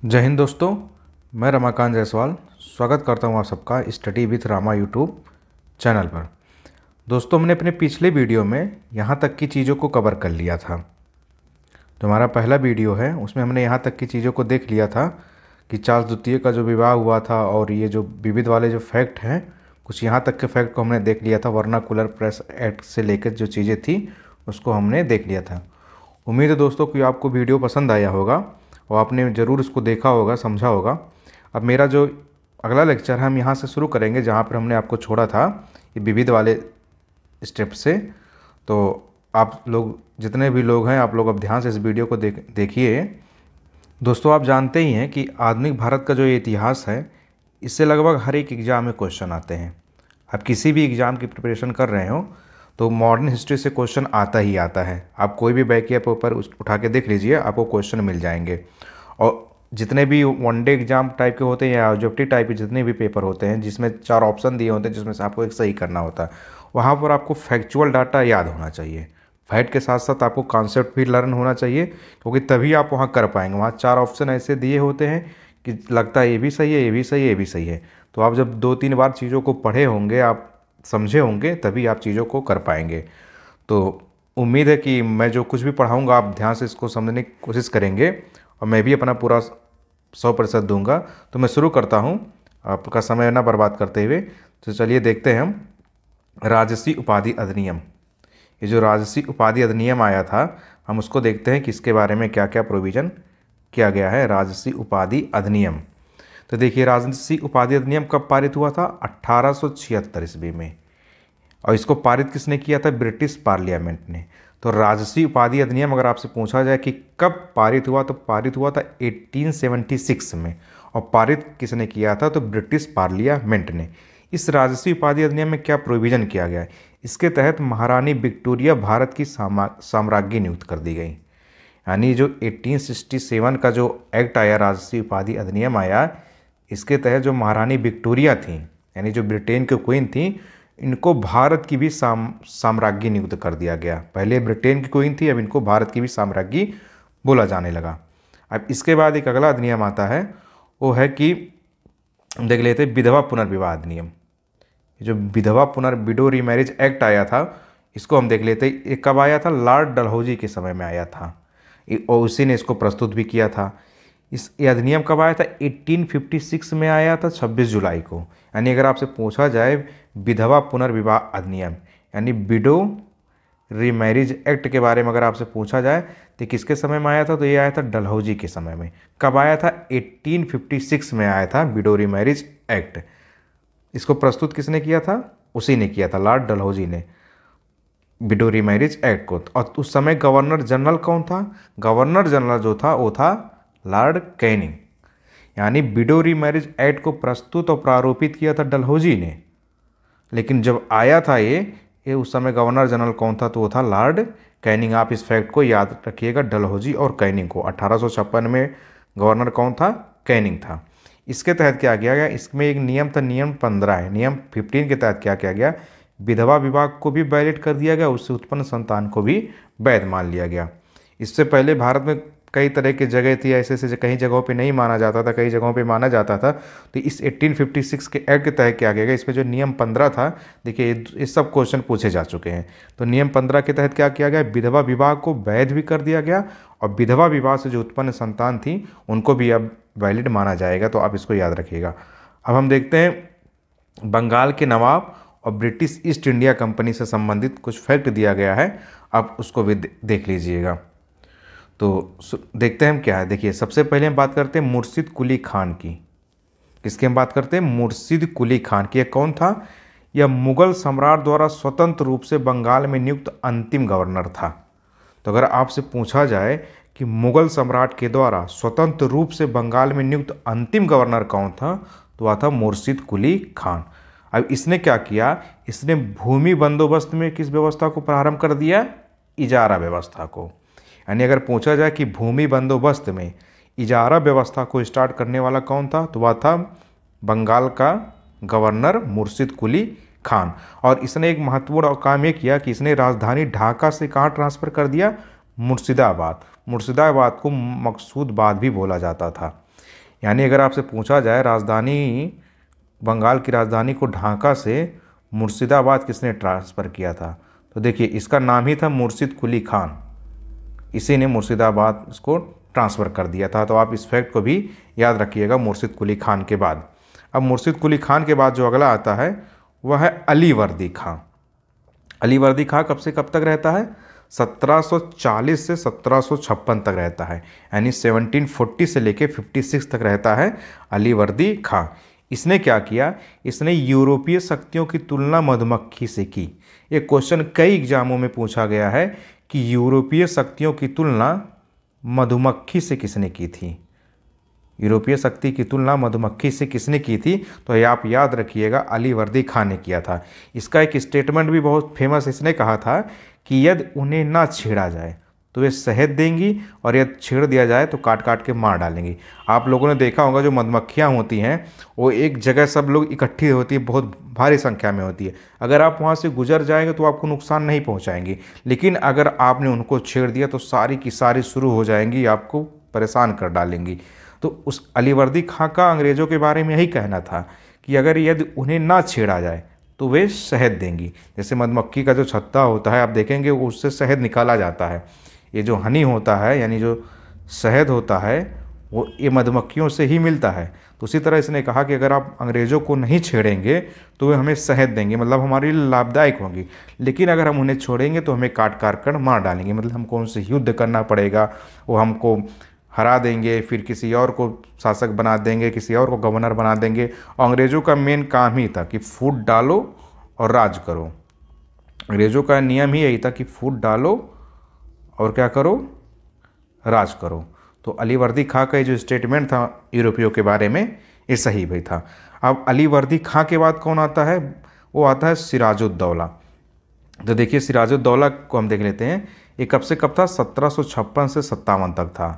जय हिंद दोस्तों, मैं रमाकांत जायसवाल स्वागत करता हूं आप सबका study with Rama YouTube channel पर। दोस्तों, हमने अपने पिछले वीडियो में यहां तक की चीज़ों को कवर कर लिया था। जो हमारा पहला वीडियो है उसमें हमने यहां तक की चीज़ों को देख लिया था कि चार्ल्स द्वितीय का जो विवाह हुआ था और ये जो विविध वाले जो फैक्ट हैं, कुछ यहाँ तक के फैक्ट को हमने देख लिया था। वर्नाकुलर प्रेस एक्ट से लेकर जो चीज़ें थी उसको हमने देख लिया था। उम्मीद है दोस्तों कि आपको वीडियो पसंद आया होगा और आपने ज़रूर इसको देखा होगा, समझा होगा। अब मेरा जो अगला लेक्चर है हम यहाँ से शुरू करेंगे जहाँ पर हमने आपको छोड़ा था ये विविध वाले स्टेप से। तो आप लोग जितने भी लोग हैं, आप लोग अब ध्यान से इस वीडियो को देखिए। दोस्तों, आप जानते ही हैं कि आधुनिक भारत का जो इतिहास है इससे लगभग हर एक एग्ज़ाम में क्वेश्चन आते हैं। आप किसी भी एग्ज़ाम की प्रिपरेशन कर रहे हो तो मॉडर्न हिस्ट्री से क्वेश्चन आता ही आता है। आप कोई भी बैकिया पेपर उठा के देख लीजिए, आपको क्वेश्चन मिल जाएंगे। और जितने भी वनडे एग्जाम टाइप के होते हैं या ऑब्जेक्टिव टाइप के जितने भी पेपर होते हैं जिसमें 4 ऑप्शन दिए होते हैं जिसमें से आपको एक सही करना होता है, वहाँ पर आपको फैक्चुअल डाटा याद होना चाहिए। फैक्ट के साथ साथ आपको कॉन्सेप्ट भी लर्न होना चाहिए, क्योंकि तभी आप वहाँ कर पाएंगे। वहाँ 4 ऑप्शन ऐसे दिए होते हैं कि लगता है ये भी सही है, ये भी सही है, ये भी सही है। तो आप जब 2-3 बार चीज़ों को पढ़े होंगे, आप समझे होंगे, तभी आप चीज़ों को कर पाएंगे। तो उम्मीद है कि मैं जो कुछ भी पढ़ाऊँगा आप ध्यान से इसको समझने की कोशिश करेंगे और मैं भी अपना पूरा 100% दूंगा। तो मैं शुरू करता हूँ आपका समय ना बर्बाद करते हुए। तो चलिए देखते हैं हम राजसी उपाधि अधिनियम। ये जो राजसी उपाधि अधिनियम आया था, हम उसको देखते हैं कि इसके बारे में क्या क्या प्रोविज़न किया गया है। राजसी उपाधि अधिनियम, तो देखिए राजसी उपाधि अधिनियम कब पारित हुआ था? 1876 ईस्वी में। और इसको पारित किसने किया था? ब्रिटिश पार्लियामेंट ने। तो राजसी उपाधि अधिनियम अगर आपसे पूछा जाए कि कब पारित हुआ, तो पारित हुआ था 1876 में। और पारित किसने किया था? तो ब्रिटिश पार्लियामेंट ने। इस राजसी उपाधि अधिनियम में क्या प्रोविज़न किया गया है? इसके तहत महारानी विक्टोरिया भारत की साम्राज्ञी नियुक्त कर दी गई। यानी जो 1867 का जो एक्ट आया, राजसी उपाधि अधिनियम आया, इसके तहत जो महारानी विक्टोरिया थी, यानी जो ब्रिटेन की क्वीन थी, इनको भारत की भी साम्राज्ञी नियुक्त कर दिया गया। पहले ब्रिटेन की क्वीन थी, अब इनको भारत की भी साम्राज्ञी बोला जाने लगा। अब इसके बाद एक अगला अधिनियम आता है, वो है कि देख लेते हैं विधवा पुनर्विवाह अधिनियम। जो विडो रीमैरिज एक्ट आया था, इसको हम देख लेते हैं। ये कब आया था? लॉर्ड डलहौजी के समय में आया था और उसी ने इसको प्रस्तुत भी किया था। ये अधिनियम कब आया था? 1856 में आया था, 26 जुलाई को। यानी अगर आपसे पूछा जाए विधवा पुनर्विवाह अधिनियम यानी विडो रीमैरिज एक्ट के बारे में अगर आपसे पूछा जाए तो किसके समय में आया था? तो ये आया था डलहौजी के समय में। कब आया था? 1856 में आया था विडो रीमैरिज एक्ट। इसको प्रस्तुत किसने किया था? उसी ने किया था, लॉर्ड डलहौजी ने, विडो रीमैरिज एक्ट को। और उस समय गवर्नर जनरल कौन था? गवर्नर जनरल जो था वो था लॉर्ड कैनिंग। यानी विडो रीमैरिज एक्ट को प्रस्तुत और प्रारूपित किया था डलहौजी ने, लेकिन जब आया था ये उस समय गवर्नर जनरल कौन था? तो वो था लॉर्ड कैनिंग। आप इस फैक्ट को याद रखिएगा, डलहौजी और कैनिंग को। 1856 में गवर्नर कौन था? कैनिंग था। इसके तहत क्या किया गया? इसमें एक नियम था, नियम 15 है। नियम 15 के तहत क्या किया गया? विधवा विवाह को भी वैलिड कर दिया गया, उससे उत्पन्न संतान को भी वैध मान लिया गया। इससे पहले भारत में कई तरह की जगह थी ऐसे कई जगहों पे नहीं माना जाता था, कई जगहों पे माना जाता था। तो इस 1856 के एक्ट के तहत क्या किया गया? इसमें जो नियम 15 था, देखिए ये सब क्वेश्चन पूछे जा चुके हैं। तो नियम 15 के तहत क्या किया गया? विधवा विवाह को वैध भी कर दिया गया और विधवा विवाह से जो उत्पन्न संतान थी उनको भी अब वैलिड माना जाएगा। तो आप इसको याद रखिएगा। अब हम देखते हैं बंगाल के नवाब और ब्रिटिश ईस्ट इंडिया कंपनी से संबंधित कुछ फैक्ट दिया गया है, आप उसको भी देख लीजिएगा। तो देखते हैं हम क्या है। देखिए सबसे पहले हम बात करते हैं मुर्शिद कुली खान की। किसकी हम बात करते हैं? मुर्शिद कुली खान की। यह कौन था? यह मुगल सम्राट द्वारा स्वतंत्र रूप से बंगाल में नियुक्त अंतिम गवर्नर था। तो अगर आपसे पूछा जाए कि मुगल सम्राट के द्वारा स्वतंत्र रूप से बंगाल में नियुक्त अंतिम गवर्नर कौन था, तो वह था मुर्शिद कुली खान। अब इसने क्या किया? इसने भूमि बंदोबस्त में किस व्यवस्था को प्रारंभ कर दिया? इजारा व्यवस्था को। यानी अगर पूछा जाए कि भूमि बंदोबस्त में इजारा व्यवस्था को स्टार्ट करने वाला कौन था, तो वह था बंगाल का गवर्नर मुर्शिद कुली खान। और इसने एक महत्वपूर्ण काम ये किया कि इसने राजधानी ढाका से कहाँ ट्रांसफ़र कर दिया? मुर्शिदाबाद। मुर्शिदाबाद को मकसूदाबाद भी बोला जाता था। यानी अगर आपसे पूछा जाए राजधानी बंगाल की राजधानी को ढाका से मुर्शिदाबाद किसने ट्रांसफ़र किया था, तो देखिए इसका नाम ही था मुर्शिद कुली खान, इसी ने मुर्शिदाबाद इसको ट्रांसफ़र कर दिया था। तो आप इस फैक्ट को भी याद रखिएगा मुर्शिद कुली खान के बाद। अब मुर्शिद कुली खान के बाद जो अगला आता है वह है अली वर्दी खां। अली वर्दी खां कब से कब तक रहता है, 1740 से 1756 तक रहता है, यानी 1740 से लेके 56 तक रहता है अली वर्दी खां। इसने क्या किया, इसने यूरोपीय शक्तियों की तुलना मधुमक्खी से की। ये क्वेश्चन कई एग्जामों में पूछा गया है कि यूरोपीय शक्तियों की तुलना मधुमक्खी से किसने की थी, यूरोपीय शक्ति की तुलना मधुमक्खी से किसने की थी, तो ये आप याद रखिएगा अली वर्दी खां ने किया था। इसका एक स्टेटमेंट भी बहुत फेमस, इसने कहा था कि यदि उन्हें ना छेड़ा जाए तो वे शहद देंगी और यदि छेड़ दिया जाए तो काट काट के मार डालेंगी। आप लोगों ने देखा होगा जो मधुमक्खियाँ होती हैं वो एक जगह सब लोग इकट्ठी होती है, बहुत भारी संख्या में होती है। अगर आप वहाँ से गुजर जाएंगे तो आपको नुकसान नहीं पहुँचाएंगी, लेकिन अगर आपने उनको छेड़ दिया तो सारी की सारी शुरू हो जाएंगी, आपको परेशान कर डालेंगी। तो उस अली वर्दी खां का अंग्रेज़ों के बारे में यही कहना था कि अगर यदि उन्हें ना छेड़ा जाए तो वे शहद देंगी। जैसे मधुमक्खी का जो छत्ता होता है आप देखेंगे उससे शहद निकाला जाता है, ये जो हनी होता है यानी जो शहद होता है वो ये मधुमक्खियों से ही मिलता है। तो उसी तरह इसने कहा कि अगर आप अंग्रेज़ों को नहीं छेड़ेंगे तो वे हमें शहद देंगे, मतलब हमारे लिए लाभदायक होंगी, लेकिन अगर हम उन्हें छोड़ेंगे तो हमें काट काट कर मार डालेंगे, मतलब हमको उनसे युद्ध करना पड़ेगा, वो हमको हरा देंगे, फिर किसी और को शासक बना देंगे, किसी और को गवर्नर बना देंगे। अंग्रेज़ों का मेन काम ही था कि फूट डालो और राज करो। अंग्रेज़ों का नियम ही यही था कि फूट डालो और क्या करो, राज करो। तो अली वर्दी खां का जो स्टेटमेंट था यूरोपियों के बारे में ये सही भी था। अब अली वर्दी खां के बाद कौन आता है, वो आता है सिराजुद्दौला। तो देखिए सिराजुद्दौला को हम देख लेते हैं, ये कब से कब था, 1756 से 57 तक था।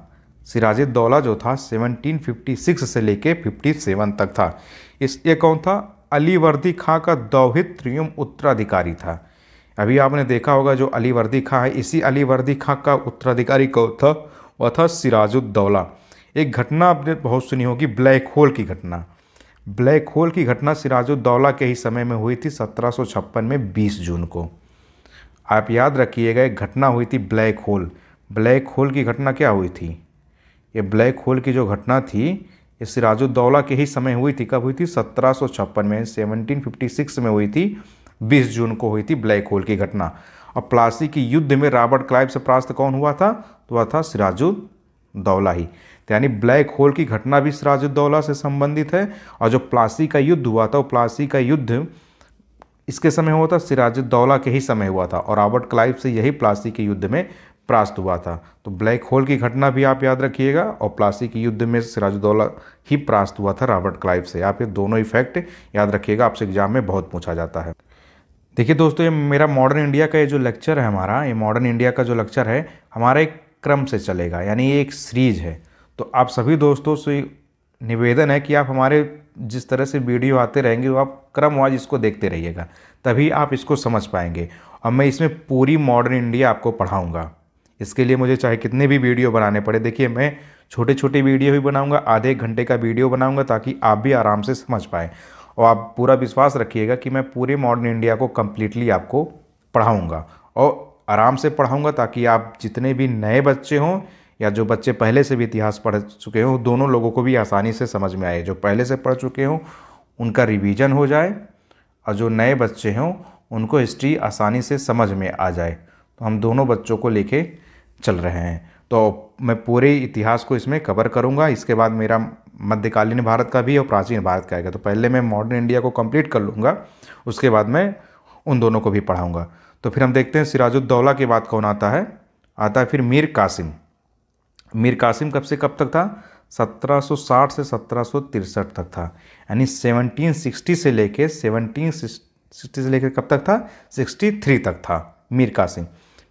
सिराजुद्दौला जो था 1756 से लेके 57 तक था। ये कौन था, अली वर्दी खां का दौहित्र उत्तराधिकारी था। अभी आपने देखा होगा जो अली वर्दी खां है, इसी अली वर्दी खां का उत्तराधिकारी कौन था, वह था सिराजुद्दौला। एक घटना आपने बहुत सुनी होगी, ब्लैक होल की घटना। ब्लैक होल की घटना सिराजुद्दौला के ही समय में हुई थी 1756 में 20 जून को। आप याद रखिएगा एक घटना हुई थी ब्लैक होल। ब्लैक होल की घटना क्या हुई थी, ये ब्लैक होल की जो घटना थी ये सिराजुद्दौला के ही समय हुई थी। कब हुई थी, 1756 में, 1756 में हुई थी, 20 जून को हुई थी ब्लैक होल की घटना। और प्लासी की युद्ध में रॉबर्ट क्लाइव से परास्त कौन हुआ था, तो वह था सिराजुद्दौला ही। तो यानी ब्लैक होल की घटना भी सिराजुद्दौला से संबंधित है, और जो प्लासी का युद्ध हुआ था वो प्लासी का युद्ध इसके समय हुआ था, सिराजुद्दौला के ही समय हुआ था, और रॉबर्ट क्लाइव से यही प्लासी के युद्ध में परास्त हुआ था। तो ब्लैक होल की घटना भी आप याद रखिएगा, और प्लासी के युद्ध में सिराजुद्दौला ही परास्त हुआ था रॉबर्ट क्लाइव से। आप ये दोनों ही फैक्ट याद रखिएगा, आपसे एग्जाम में बहुत पूछा जाता है। देखिए दोस्तों, ये मेरा मॉडर्न इंडिया का ये जो लेक्चर है हमारा, ये मॉडर्न इंडिया का जो लेक्चर है हमारा एक क्रम से चलेगा, यानी ये एक सीरीज है। तो आप सभी दोस्तों से निवेदन है कि आप हमारे जिस तरह से वीडियो आते रहेंगे वो आप क्रम वाइज इसको देखते रहिएगा, तभी आप इसको समझ पाएंगे। और मैं इसमें पूरी मॉडर्न इंडिया आपको पढ़ाऊँगा। इसके लिए मुझे चाहे कितने भी वीडियो बनाने पड़े, देखिए मैं छोटे छोटे वीडियो भी बनाऊंगा, आधे एक घंटे का वीडियो बनाऊंगा, ताकि आप भी आराम से समझ पाएँ। और आप पूरा विश्वास रखिएगा कि मैं पूरे मॉडर्न इंडिया को कम्प्लीटली आपको पढ़ाऊंगा, और आराम से पढ़ाऊंगा, ताकि आप जितने भी नए बच्चे हों या जो बच्चे पहले से भी इतिहास पढ़ चुके हों, दोनों लोगों को भी आसानी से समझ में आए। जो पहले से पढ़ चुके हों उनका रिवीजन हो जाए, और जो नए बच्चे हों उनको हिस्ट्री आसानी से समझ में आ जाए। तो हम दोनों बच्चों को लेके चल रहे हैं। तो मैं पूरे इतिहास को इसमें कवर करूंगा। इसके बाद मेरा मध्यकालीन भारत का भी और प्राचीन भारत का आएगा। तो पहले मैं मॉडर्न इंडिया को कंप्लीट कर लूँगा, उसके बाद मैं उन दोनों को भी पढ़ाऊँगा। तो फिर हम देखते हैं सिराजुद्दौला के बाद कौन आता है, आता है फिर मीर कासिम। मीर कासिम कब से कब तक था, 1760 से 1763 तक था, यानी 1760 से लेके 1760 से लेकर कब तक था, 63 तक था मीर कासिम।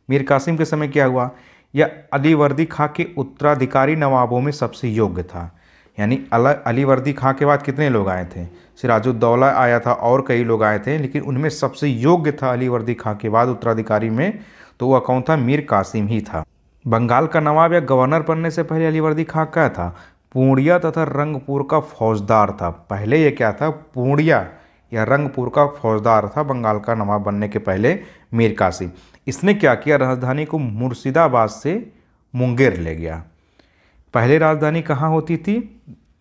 मीर कासिम के समय क्या हुआ, यह अली वर्दी खां के उत्तराधिकारी नवाबों में सबसे योग्य था। यानी अली वर्दी खां के बाद कितने लोग आए थे, सिराजुद्दौला आया था और कई लोग आए थे, लेकिन उनमें सबसे योग्य था अली वर्दी खां के बाद उत्तराधिकारी में, तो वह कौन था, मीर कासिम ही था। बंगाल का नवाब या गवर्नर बनने से पहले अली वर्दी खां क्या था, पूर्णिया तथा रंगपुर का फौजदार था। पहले ये क्या था, पूर्णिया या रंगपुर का फौजदार था बंगाल का नवाब बनने के पहले मीर कासिम। इसने क्या किया, राजधानी को मुर्शिदाबाद से मुंगेर ले गया। पहले राजधानी कहाँ होती थी,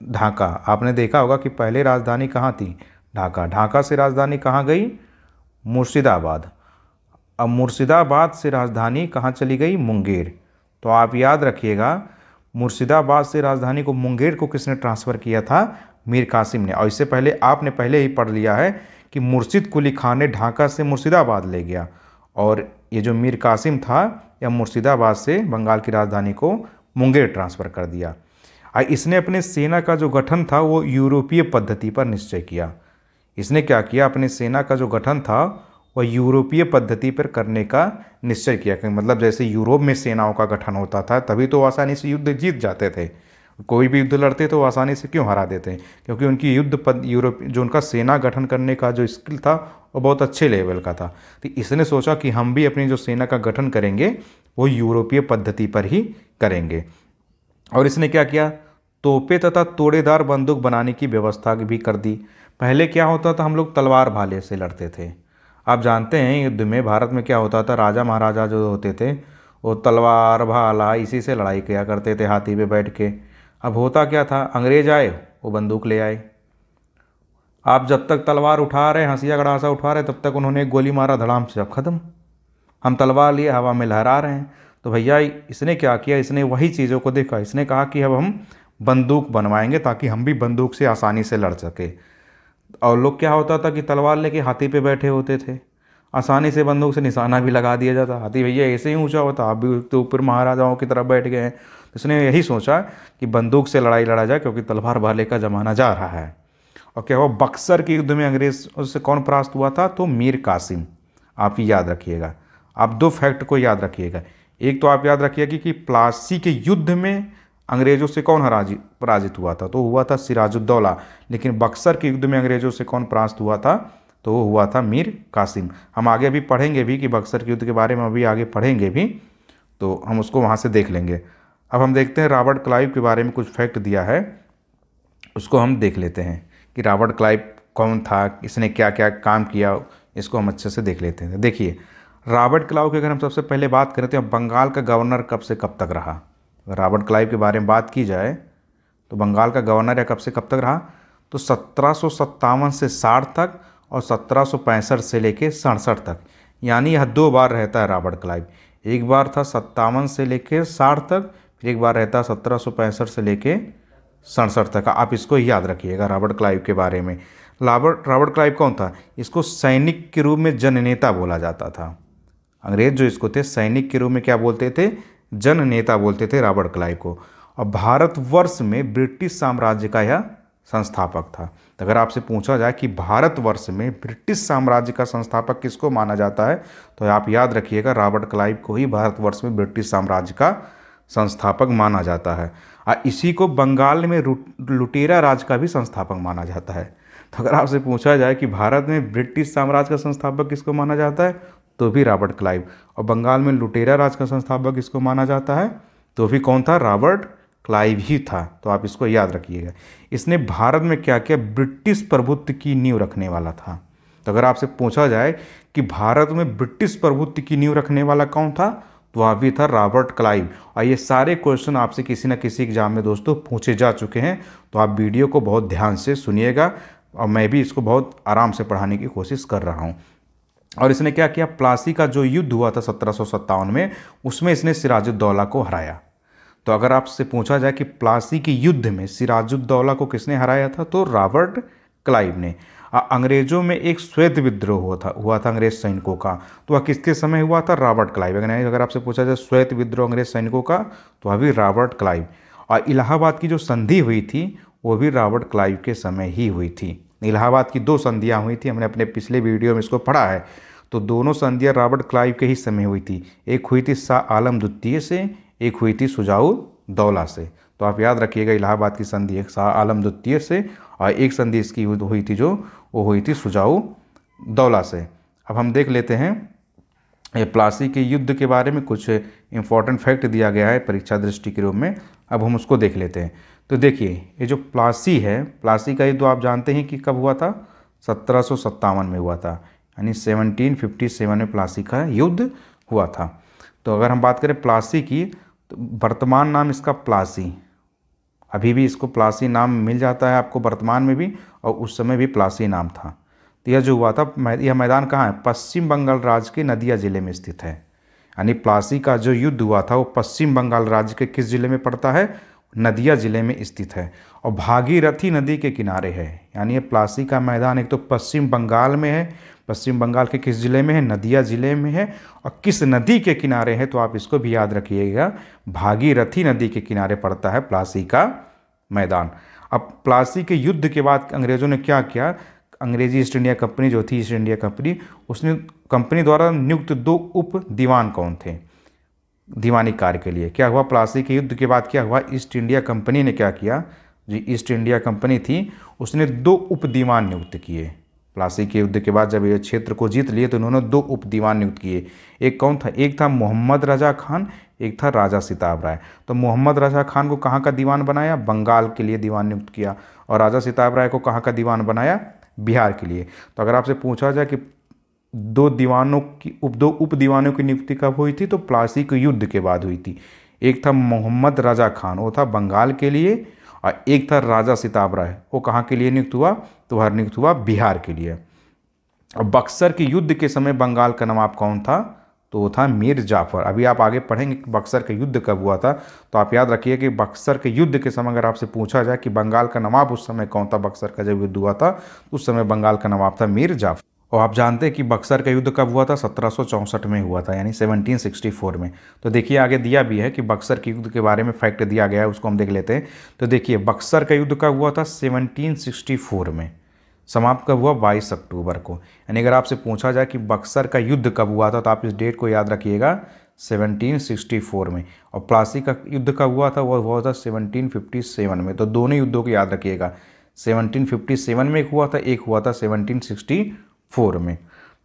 ढाका। आपने देखा होगा कि पहले राजधानी कहाँ थी, ढाका। ढाका से राजधानी कहाँ गई, मुर्शिदाबाद। अब मुर्शिदाबाद से राजधानी कहाँ चली गई, मुंगेर। तो आप याद रखिएगा, मुर्शिदाबाद से राजधानी को मुंगेर को किसने ट्रांसफ़र किया था, मीर कासिम ने। और इससे पहले आपने पहले ही पढ़ लिया है कि मुर्शिद कुली खान ने ढाका से मुर्शिदाबाद ले गया, और ये जो मीर कासिम था या मुर्शिदाबाद से बंगाल की राजधानी को मुंगेर ट्रांसफ़र कर दिया। इसने अपने सेना का जो गठन था वो यूरोपीय पद्धति पर निश्चय किया। इसने क्या किया, अपनी सेना का जो गठन था वह यूरोपीय पद्धति पर करने का निश्चय किया। मतलब जैसे यूरोप में सेनाओं का गठन होता था तभी तो आसानी से युद्ध जीत जाते थे। कोई भी युद्ध लड़ते तो आसानी से क्यों हरा देते हैं, क्योंकि उनकी यूरोप जो उनका सेना गठन करने का जो स्किल था वो बहुत अच्छे लेवल का था। तो इसने सोचा कि हम भी अपनी जो सेना का गठन करेंगे वो यूरोपीय पद्धति पर ही करेंगे। और इसने क्या किया, तोपे तथा तोड़ेदार बंदूक बनाने की व्यवस्था भी कर दी। पहले क्या होता था, हम लोग तलवार भाले से लड़ते थे। आप जानते हैं युद्ध में भारत में क्या होता था, राजा महाराजा जो होते थे वो तलवार भाला इसी से लड़ाई किया करते थे, हाथी पे बैठ के। अब होता क्या था, अंग्रेज आए वो बंदूक ले आए। आप जब तक तलवार उठा रहे, हंसिया गड़ासा उठा रहे, तब तक उन्होंने एक गोली मारा, धड़ाम से अब खत्म। हम तलवार लिए हवा में लहरा रहे हैं। तो भैया इसने क्या किया, इसने वही चीज़ों को देखा। इसने कहा कि अब हम बंदूक बनवाएंगे ताकि हम भी बंदूक से आसानी से लड़ सके। और लोग क्या होता था कि तलवार लेके हाथी पे बैठे होते थे, आसानी से बंदूक से निशाना भी लगा दिया जाता। हाथी भैया ऐसे ही ऊंचा होता, आप भी तो ऊपर महाराजाओं की तरफ बैठ गए हैं। इसने यही सोचा कि बंदूक से लड़ाई लड़ा जाए, क्योंकि तलवार भाले का ज़माना जा रहा है। और क्या हुआ, बक्सर के युद्ध में अंग्रेज उससे कौन परास्त हुआ था, तो मीर कासिम। आप ये याद रखिएगा, आप दो फैक्ट को याद रखिएगा। एक तो आप याद रखिएगा कि प्लासी के युद्ध में अंग्रेज़ों से कौन पराजित हुआ था, तो हुआ था सिराजुद्दौला। लेकिन बक्सर के युद्ध में अंग्रेज़ों से कौन परास्त हुआ था, तो वो हुआ था मीर कासिम। हम आगे भी पढ़ेंगे भी कि बक्सर के युद्ध के बारे में अभी आगे पढ़ेंगे भी, तो हम उसको वहाँ से देख लेंगे। अब हम देखते हैं रॉबर्ट क्लाइव के बारे में कुछ फैक्ट दिया है, उसको हम देख लेते हैं कि रॉबर्ट क्लाइव कौन था, इसने क्या क्या काम किया, इसको हम अच्छे से देख लेते हैं। देखिए, रॉबर्ट क्लाइव की अगर हम सबसे पहले बात करें तो बंगाल का गवर्नर कब से कब तक रहा। रॉबर्ट क्लाइव के बारे में बात की जाए तो बंगाल का गवर्नर या कब से कब तक रहा, तो 1757 से 60 तक और 1765 से लेके 67 तक। यानी यह 2 बार रहता है रॉबर्ट क्लाइव। एक बार था 57 से लेके 60 तक, फिर एक बार रहता है 1765 से लेके 67 तक। आप इसको याद रखिएगा रॉबर्ट क्लाइव के बारे में। रॉबर्ट क्लाइव कौन था, इसको सैनिक के रूप में जननेता बोला जाता था। अंग्रेज जो इसको थे सैनिक के रूप में क्या बोलते थे, जननेता बोलते थे रॉबर्ट क्लाइव को। और भारतवर्ष में ब्रिटिश साम्राज्य का यह संस्थापक था। तो अगर आपसे पूछा जाए कि भारतवर्ष में ब्रिटिश साम्राज्य का संस्थापक किसको माना जाता है, तो आप याद रखिएगा रॉबर्ट क्लाइव को ही भारतवर्ष में ब्रिटिश साम्राज्य का संस्थापक माना जाता है। और इसी को बंगाल में लुटेरा राज का भी संस्थापक माना जाता है। तो अगर आपसे पूछा जाए कि भारत में ब्रिटिश साम्राज्य का संस्थापक किसको माना जाता है, तो भी रॉबर्ट क्लाइव। और बंगाल में लुटेरा राज का संस्थापक किसको माना जाता है, तो भी कौन था, रॉबर्ट क्लाइव ही था। तो आप इसको याद रखिएगा। इसने भारत में क्या किया, ब्रिटिश प्रभुत्व की नींव रखने वाला था। तो अगर आपसे पूछा जाए कि भारत में ब्रिटिश प्रभुत्व की नींव रखने वाला कौन था, तो वह भी था रॉबर्ट क्लाइव। और ये सारे क्वेश्चन आपसे किसी न किसी एग्जाम में दोस्तों पूछे जा चुके हैं। तो आप वीडियो को बहुत ध्यान से सुनिएगा, और मैं भी इसको बहुत आराम से पढ़ाने की कोशिश कर रहा हूँ। और इसने क्या किया, प्लासी का जो युद्ध हुआ था 1757 में, उसमें इसने सिराजुद्दौला को हराया। तो अगर आपसे पूछा जाए कि प्लासी के युद्ध में सिराजुद्दौला को किसने हराया था, तो रॉबर्ट क्लाइव ने। अंग्रेजों में एक श्वेत विद्रोह हुआ था अंग्रेज सैनिकों का, तो वह किसके समय हुआ था, रॉबर्ट क्लाइव। अगर आपसे पूछा जाए श्वेत विद्रोह अंग्रेज सैनिकों का, तो वह भी रॉबर्ट क्लाइव। और इलाहाबाद की जो संधि हुई थी वो भी रॉबर्ट क्लाइव के समय ही हुई थी। इलाहाबाद की 2 संधियाँ हुई थी, हमने अपने पिछले वीडियो में इसको पढ़ा है। तो दोनों संधियाँ रॉबर्ट क्लाइव के ही समय हुई थी। एक हुई थी शाह आलम द्वितीय से, एक हुई थी शुजाउद्दौला से। तो आप याद रखिएगा इलाहाबाद की संधि एक शाह आलम द्वितीय से, और एक संधि इसकी हुई थी जो वो हुई थी शुजाउद्दौला से। अब हम देख लेते हैं ये प्लासी के युद्ध के बारे में कुछ इंपॉर्टेंट फैक्ट दिया गया है परीक्षा दृष्टि के रूप में। अब हम उसको देख लेते हैं। तो देखिए ये जो प्लासी है, प्लासी का युद्ध आप जानते हैं कि कब हुआ था, 1757 में हुआ था, यानी 1757 में प्लासी का युद्ध हुआ था। तो अगर हम बात करें प्लासी की, तो वर्तमान नाम इसका प्लासी, अभी भी इसको प्लासी नाम मिल जाता है आपको वर्तमान में भी, और उस समय भी प्लासी नाम था। तो यह जो हुआ था, यह मैदान कहाँ है, पश्चिम बंगाल राज्य के नदिया जिले में स्थित है। यानी प्लासी का जो युद्ध हुआ था वो पश्चिम बंगाल राज्य के किस जिले में पड़ता है, नदिया जिले में स्थित है, और भागीरथी नदी के किनारे है। यानी ये प्लासी का मैदान एक तो पश्चिम बंगाल में है, पश्चिम बंगाल के किस जिले में है, नदिया जिले में है, और किस नदी के किनारे है, तो आप इसको भी याद रखिएगा, भागीरथी नदी के किनारे पड़ता है प्लासी का मैदान। अब प्लासी के युद्ध के बाद अंग्रेज़ों ने क्या किया, अंग्रेजी ईस्ट इंडिया कंपनी जो थी, ईस्ट इंडिया कंपनी, उसने कंपनी द्वारा नियुक्त 2 उप दीवान कौन थे दीवानी कार्य के लिए, क्या हुआ प्लासी के युद्ध के बाद क्या हुआ, ईस्ट इंडिया कंपनी ने क्या किया, जो ईस्ट इंडिया कंपनी थी उसने 2 उप दीवान नियुक्त किए। प्लासी के युद्ध के बाद जब ये क्षेत्र को जीत लिए तो उन्होंने 2 उप दीवान नियुक्त किए। एक कौन था, एक था मोहम्मद रजा खान, एक था राजा सिताब राय। तो मोहम्मद रजा खान को कहाँ का दीवान बनाया, बंगाल के लिए दीवान नियुक्त किया, और राजा सिताब राय को कहाँ का दीवान बनाया, बिहार के लिए। तो अगर आपसे पूछा जाए कि 2 उप दीवानों की नियुक्ति कब हुई थी, तो प्लासी के युद्ध के बाद हुई थी। एक था मोहम्मद रजा खान, वो था बंगाल के लिए, और एक था राजा सिताब राय, वो कहाँ के लिए नियुक्त हुआ, तो वह नियुक्त हुआ बिहार के लिए। और बक्सर के युद्ध के समय बंगाल का नवाब कौन था, तो वो था मीर जाफर। अभी आप आगे पढ़ेंगे कि बक्सर का युद्ध कब हुआ था, तो आप याद रखिए कि बक्सर के युद्ध के समय अगर आपसे पूछा जाए कि बंगाल का नवाब उस समय कौन था, बक्सर का जब युद्ध हुआ था उस समय बंगाल का नवाब था मीर जाफर। और आप जानते हैं कि बक्सर का युद्ध कब हुआ था, 1764 में हुआ था, यानी 1764 में। तो देखिए आगे दिया भी है कि बक्सर के युद्ध के बारे में फैक्ट दिया गया है, उसको हम देख लेते हैं। तो देखिए बक्सर का युद्ध कब हुआ था, 1764 में, समाप्त कब हुआ, 22 अक्टूबर को। यानी अगर आपसे पूछा जाए कि बक्सर का युद्ध कब हुआ था, तो आप इस डेट को याद रखिएगा, 1764 में। और प्लासी का युद्ध कब हुआ था, वह हुआ था 1757 में। तो दोनों युद्धों को याद रखिएगा, 1757 में एक हुआ था, एक हुआ था 1764 में।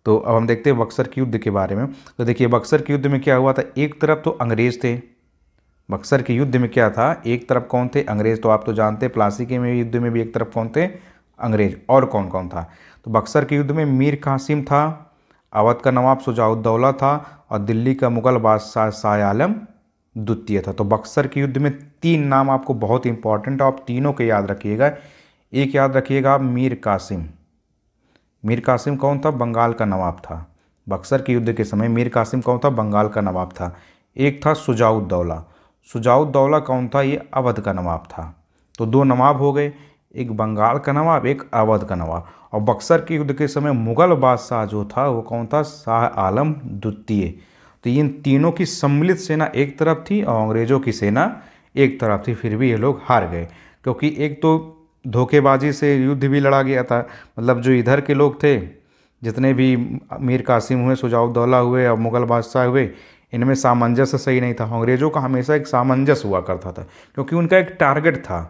तो अब हम देखते हैं बक्सर के युद्ध के बारे में। तो देखिए बक्सर के युद्ध में क्या हुआ था, एक तरफ तो अंग्रेज थे, बक्सर के युद्ध में क्या था, एक तरफ कौन थे, अंग्रेज। तो आप तो जानते हैं प्लासी के में युद्ध में भी एक तरफ कौन थे, अंग्रेज। और कौन कौन था, तो बक्सर के युद्ध में मीर कासिम था, अवध का नवाब शुजाउद्दौला था, और दिल्ली का मुगल बादशाह शाह आलम द्वितीय था। तो बक्सर के युद्ध में 3 नाम आपको बहुत इंपॉर्टेंट है, आप तीनों के याद रखिएगा। एक याद रखिएगा आप, मीर कासिम। मीर कासिम कौन था, बंगाल का नवाब था। बक्सर के युद्ध के समय मीर कासिम कौन था, बंगाल का नवाब था। एक था शुजाउद्दौला, शुजाउद्दौला कौन था, ये अवध का नवाब था। तो 2 नवाब हो गए, एक बंगाल का नवाब, एक अवध का नवाब। और बक्सर के युद्ध के समय मुगल बादशाह जो था वो कौन था, शाह आलम द्वितीय। तो इन तीनों की सम्मिलित सेना एक तरफ थी और अंग्रेज़ों की सेना एक तरफ थी, फिर भी ये लोग हार गए, क्योंकि एक तो धोखेबाजी से युद्ध भी लड़ा गया था। मतलब जो इधर के लोग थे, जितने भी मीर कासिम हुए, शुजाउद्दौला हुए और मुगल बादशाह हुए, इनमें सामंजस्य सही नहीं था। अंग्रेज़ों का हमेशा एक सामंजस्य हुआ करता था, क्योंकि उनका एक टारगेट था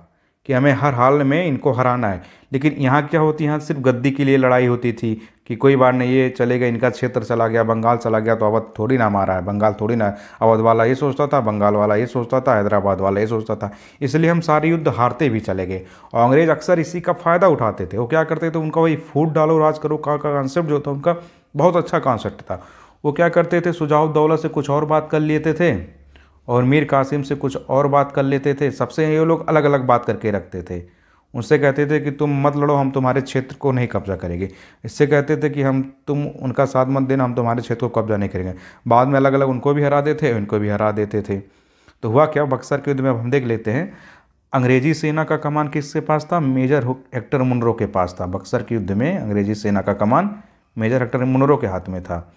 कि हमें हर हाल में इनको हराना है। लेकिन यहाँ क्या होती, यहाँ सिर्फ गद्दी के लिए लड़ाई होती थी कि कोई बात नहीं, ये चलेगा, इनका क्षेत्र चला गया, बंगाल चला गया तो अवध थोड़ी ना मारा है, बंगाल थोड़ी ना। अवध वाला ये सोचता था, बंगाल वाला ये सोचता था, हैदराबाद वाला ये सोचता था, इसलिए हम सारे युद्ध हारते भी चले गए। और अंग्रेज़ अक्सर इसी का फ़ायदा उठाते थे। वो क्या करते थे, उनका वही फूट डालो राज करो का कॉन्सेप्ट जो था उनका बहुत अच्छा कॉन्सेप्ट था। वो क्या करते थे, शुजाउद्दौला से कुछ और बात कर लेते थे और मीर कासिम से कुछ और बात कर लेते थे। सबसे ये लोग अलग अलग बात करके रखते थे। उनसे कहते थे कि तुम मत लड़ो, हम तुम्हारे क्षेत्र को नहीं कब्जा करेंगे। इससे कहते थे कि तुम उनका साथ मत देना, हम तुम्हारे क्षेत्र को कब्जा नहीं करेंगे। बाद में अलग अलग उनको भी हरा देते, इनको भी हरा देते थे। तो हुआ क्या, बक्सर के युद्ध में अब हम देख लेते हैं। अंग्रेजी सेना का कमान किसके पास था, मेजर हेक्टर मुनरो के पास था। बक्सर के युद्ध में अंग्रेजी सेना का कमान मेजर हेक्टर मुनरो के हाथ में था।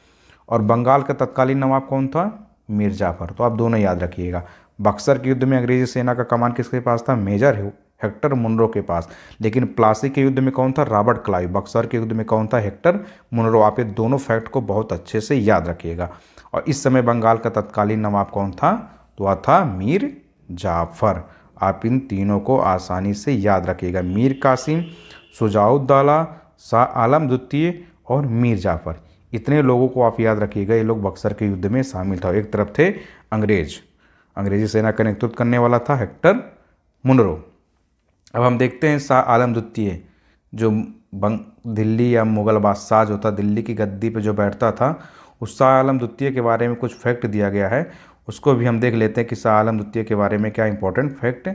और बंगाल का तत्कालीन नवाब कौन था, मीर जाफर। तो आप दोनों याद रखिएगा, बक्सर के युद्ध में अंग्रेजी सेना का कमान किसके पास था, मेजर हेक्टर मुनरो के पास। लेकिन प्लासी के युद्ध में कौन था, रॉबर्ट क्लाइव। बक्सर के युद्ध में कौन था, हेक्टर मुनरो। आप ये दोनों फैक्ट को बहुत अच्छे से याद रखिएगा। और इस समय बंगाल का तत्कालीन नवाब कौन था, तो वह था मीर जाफर। आप इन तीनों को आसानी से याद रखिएगा, मीर कासिम, शुजाउद्दौला, शाह आलम द्वितीय और मीर जाफर। इतने लोगों को आप याद रखिएगा, ये लोग बक्सर के युद्ध में शामिल था। एक तरफ थे अंग्रेजी सेना का नेतृत्व करने वाला था हेक्टर मुनरो, अब हम देखते हैं शाह आलम द्वितीय जो दिल्ली या मुग़ल बादशाह जो था, दिल्ली की गद्दी पे जो बैठता था, उस शाह आलम द्वितीय के बारे में कुछ फैक्ट दिया गया है। उसको भी हम देख लेते हैं कि शाह आलम द्वितीय के बारे में क्या इंपॉर्टेंट फैक्ट